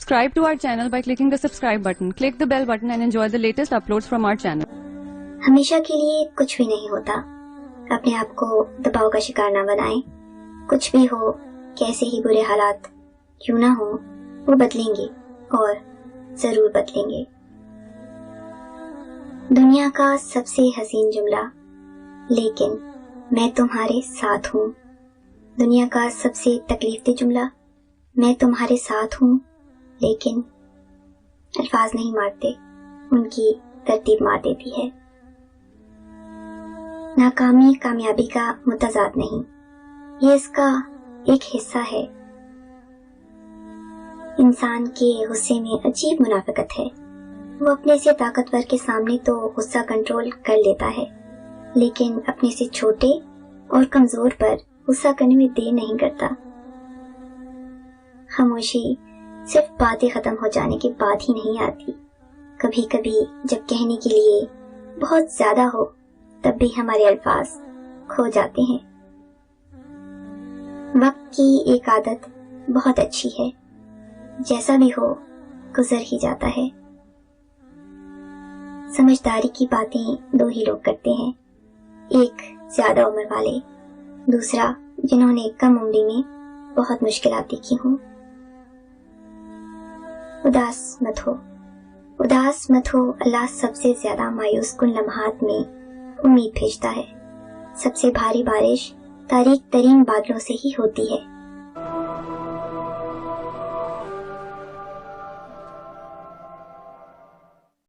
Subscribe to our channel by clicking the subscribe button. Click the bell button and enjoy the latest uploads from our channel. हमेशा के लिए कुछ भी नहीं होता। अपने आप को दबाव का शिकार ना बनाएं। कुछ भी हो, कैसे ही बुरे हालात क्यों ना हो, वो बदलेंगे और जरूर बदलेंगे। दुनिया का सबसे हसीन जुमला, लेकिन मैं तुम्हारे साथ हूँ। दुनिया का सबसे तकलीफदेह जुमला, मैं तुम्हारे साथ हूँ, लेकिन अल्फाज नहीं मारते, उनकी तरतीब मार देती है। नाकामी कामयाबी का मुतजाद नहीं, ये इसका एक हिस्सा है। इंसान के गुस्से में अजीब मुनाफिकत है। वो अपने से ताकतवर के सामने तो गुस्सा कंट्रोल कर लेता है, लेकिन अपने से छोटे और कमजोर पर गुस्सा करने में देर नहीं करता। खामोशी सिर्फ बातें खत्म हो जाने के बाद ही नहीं आती। कभी कभी जब कहने के लिए बहुत ज्यादा हो, तब भी हमारे अल्फाज खो जाते हैं। वक्त की एक आदत बहुत अच्छी है, जैसा भी हो गुजर ही जाता है। समझदारी की बातें दो ही लोग करते हैं, एक ज्यादा उम्र वाले, दूसरा जिन्होंने कम उम्र में बहुत मुश्किलात देखी हों। उदास मत हो, उदास मत हो। अल्लाह सबसे ज्यादा मायूस कुन लम्हात में उम्मीद भेजता है। सबसे भारी बारिश तारीक तरीन बादलों से ही होती है।